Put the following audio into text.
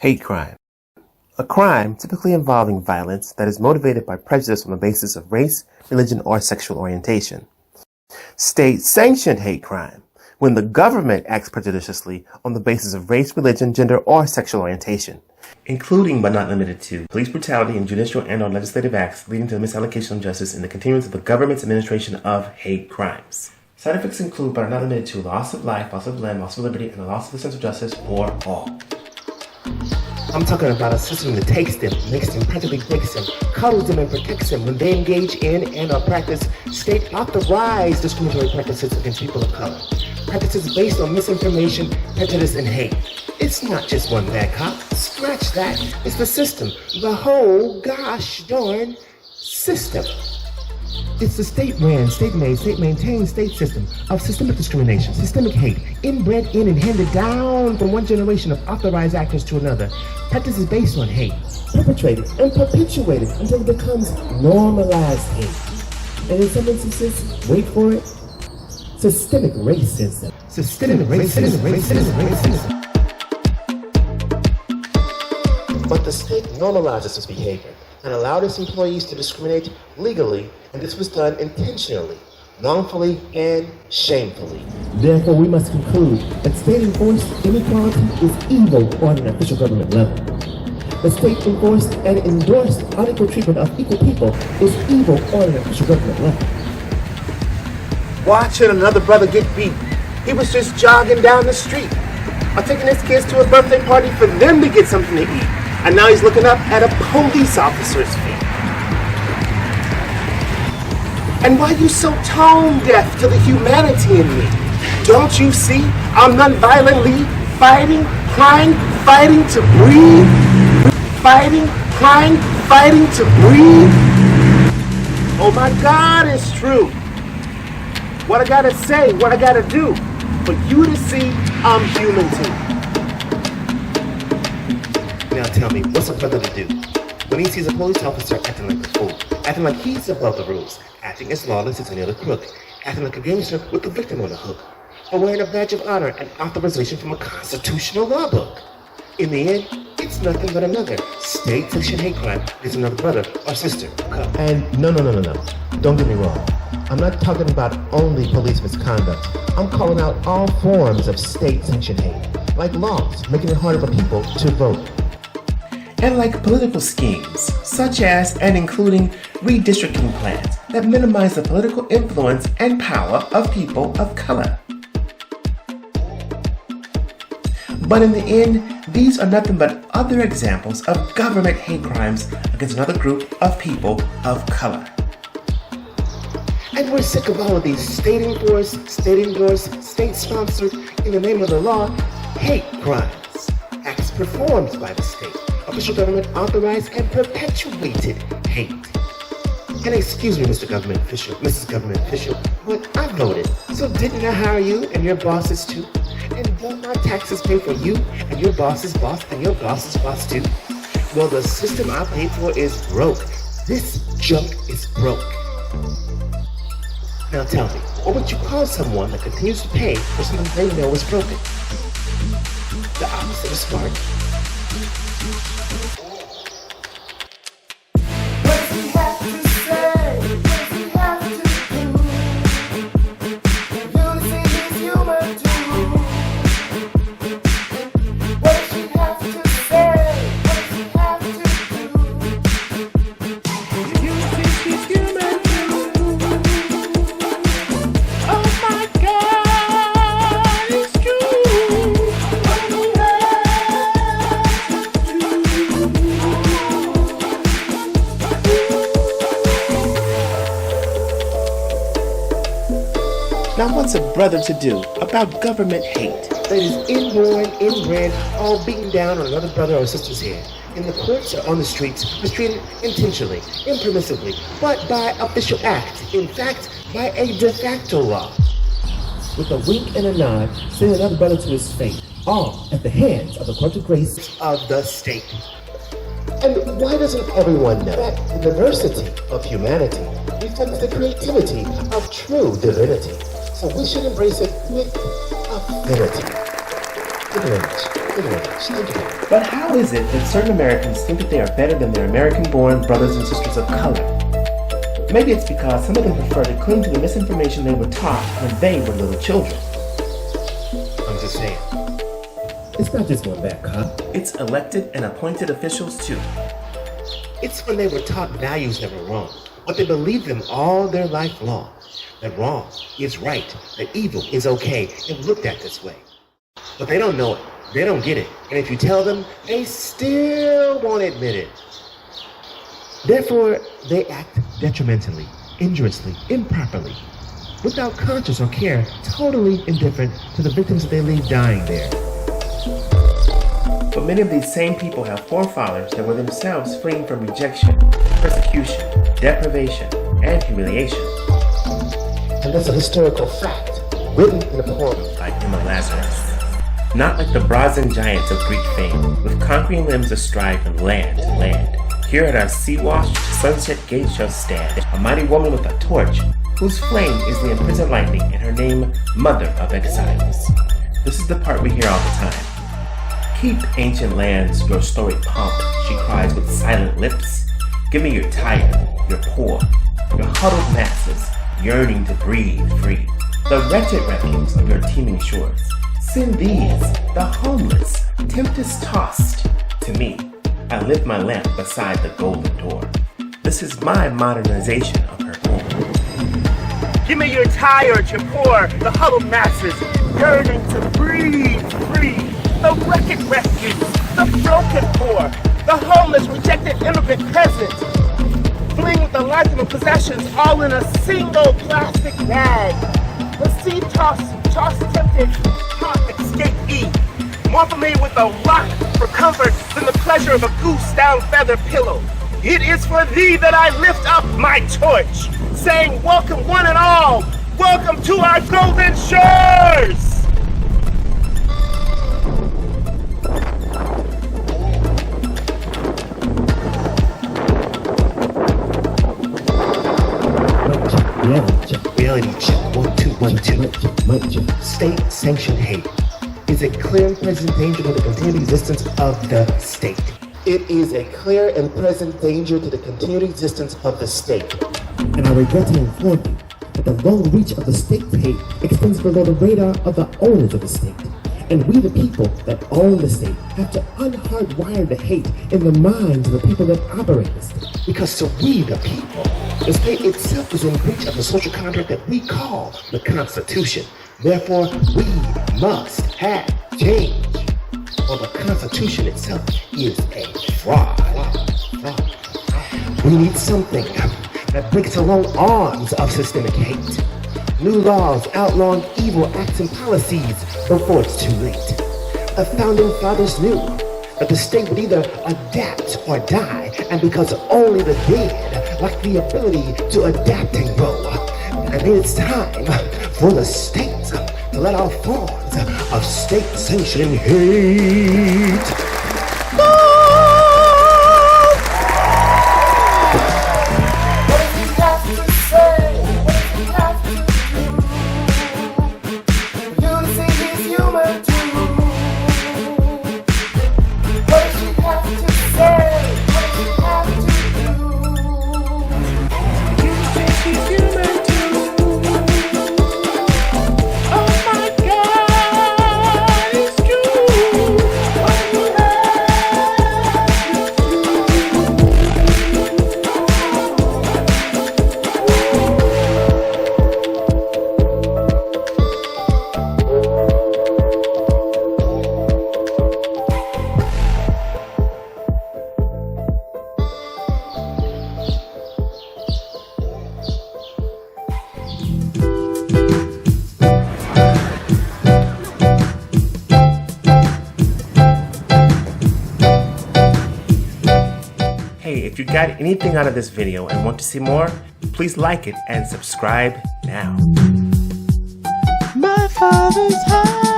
Hate crime. A crime typically involving violence that is motivated by prejudice on the basis of race, religion, or sexual orientation. State-sanctioned hate crime. When the government acts prejudiciously on the basis of race, religion, gender, or sexual orientation, including but not limited to police brutality and judicial and/or legislative acts leading to the misallocation of justice in the continuance of the government's administration of hate crimes. Side effects include but are not limited to loss of life, loss of limb, loss of liberty, and the loss of the sense of justice for all. I'm talking about a system that takes them, makes them, practically breaks them, cuddles them, and protects them when they engage in and or practice state-authorized discriminatory practices against people of color. Practices based on misinformation, prejudice, and hate. It's not just one bad cop. Scratch that. It's the system. The whole gosh darn system. It's the state-ran, state-made, state-maintained state system of systemic discrimination, systemic hate, inbred in and handed down from one generation of authorized actors to another. Practices based on hate, perpetrated and perpetuated until it becomes normalized hate. And in some instances, wait for it, systemic racism. Systemic racism. But the state normalizes this behavior and allowed its employees to discriminate legally, and this was done intentionally, wrongfully, and shamefully. Therefore, we must conclude that state-enforced inequality is evil on an official government level. The state-enforced and endorsed unequal treatment of equal people is evil on an official government level. Watching another brother get beat. He was just jogging down the street, or taking his kids to a birthday party for them to get something to eat. And now he's looking up at a police officer's feet. And why are you so tone deaf to the humanity in me? Don't you see I'm non-violently fighting, crying, fighting to breathe? Fighting, crying, fighting to breathe? Oh my God, it's true. What I gotta say, what I gotta do, for you to see I'm human too. Now tell me, what's a brother to do when he sees a police officer acting like a fool, acting like he's above the rules, acting as lawless as any other crook, acting like a gangster with the victim on the hook, or wearing a badge of honor and authorization from a constitutional law book? In the end, it's nothing but another state-sanctioned hate crime against another brother or sister. And no. Don't get me wrong. I'm not talking about only police misconduct. I'm calling out all forms of state-sanctioned hate, like laws making it harder for people to vote. And like political schemes, such as and including redistricting plans that minimize the political influence and power of people of color. But in the end, these are nothing but other examples of government hate crimes against another group of people of color. And we're sick of all of these state-enforced, state-endorsed, state-sponsored, in the name of the law, hate crimes. Acts performed by the state. Official government authorized and perpetuated hate. And excuse me, Mr. Government Official, Mrs. Government Official, but I voted, so didn't I hire you and your bosses too? And don't my taxes pay for you and your boss's boss and your boss's boss too? Well, the system I paid for is broke. This junk is broke. Now tell me, what would you call someone that continues to pay for something they know is broken? The opposite of smart. Now what's a brother to do about government hate that is inborn, inbred, all beaten down on another brother or sister's head? In the courts or on the streets, mistreated intentionally, impermissibly, but by official act, in fact, by a de facto law. With a wink and a nod, send another brother to his fate, all at the hands of the corrupted grace of the state. And why doesn't everyone know that the diversity of humanity reflects the creativity of true divinity? So we should embrace it with affinity. Thank you very much. But how is it that certain Americans think that they are better than their American-born brothers and sisters of color? Maybe it's because some of them prefer to cling to the misinformation they were taught when they were little children. I'm just saying. It's not just one bad cop. It's elected and appointed officials too. It's when they were taught values that were wrong, but they believed them all their life long. That wrong is right, that evil is okay, and looked at this way. But they don't know it. They don't get it. And if you tell them, they still won't admit it. Therefore, they act detrimentally, injuriously, improperly, without conscience or care, totally indifferent to the victims that they leave dying there. But many of these same people have forefathers that were themselves fleeing from rejection, persecution, deprivation, and humiliation. And that's a historical fact, written in a poem by Emma Lazarus. Not like the brazen giants of Greek fame, with conquering limbs astride from land to land. Here at our sea-washed sunset gate shall stand a mighty woman with a torch, whose flame is the imprisoned lightning and her name Mother of Exiles. This is the part we hear all the time. Keep, ancient lands, your storied pomp, she cries with silent lips. Give me your tired, your poor, your huddled masses, yearning to breathe free. The wretched refuse of your teeming shores. Send these, the homeless, tempest-tossed, to me. I lift my lamp beside the golden door. This is my modernization of her home. Give me your tired, your poor, the huddled masses, yearning to breathe free. The wrecked refuse, the broken poor, the homeless, rejected immigrant peasant, fleeing with a lifetime of possessions all in a single plastic bag. The sea-tossed, tempted, hot escapee, more familiar with a rock for comfort than the pleasure of a goose-down feather pillow. It is for thee that I lift up my torch, saying, welcome one and all, welcome to our golden shores! Reality check, 1, 2, 1, 2. State-sanctioned hate is a clear and present danger to the continued existence of the state. It is a clear and present danger to the continued existence of the state. And I regret to inform you that the long reach of the state hate extends below the radar of the owners of the state. And we, the people that own the state, have to unhardwire the hate in the minds of the people that operate the state. Because to we, the people, the state itself is in breach of the social contract that we call the Constitution. Therefore, we must have change. Or the Constitution itself is a fraud. We need something that breaks the long arms of systemic hate. New laws outlawing evil acts and policies before it's too late. The founding fathers knew that the state would either adapt or die, and because only the dead lack the ability to adapt and grow. And it's time for the state to let out forms of state-sanctioned hate. Hey, if you got anything out of this video and want to see more, please like it and subscribe now. My father's house.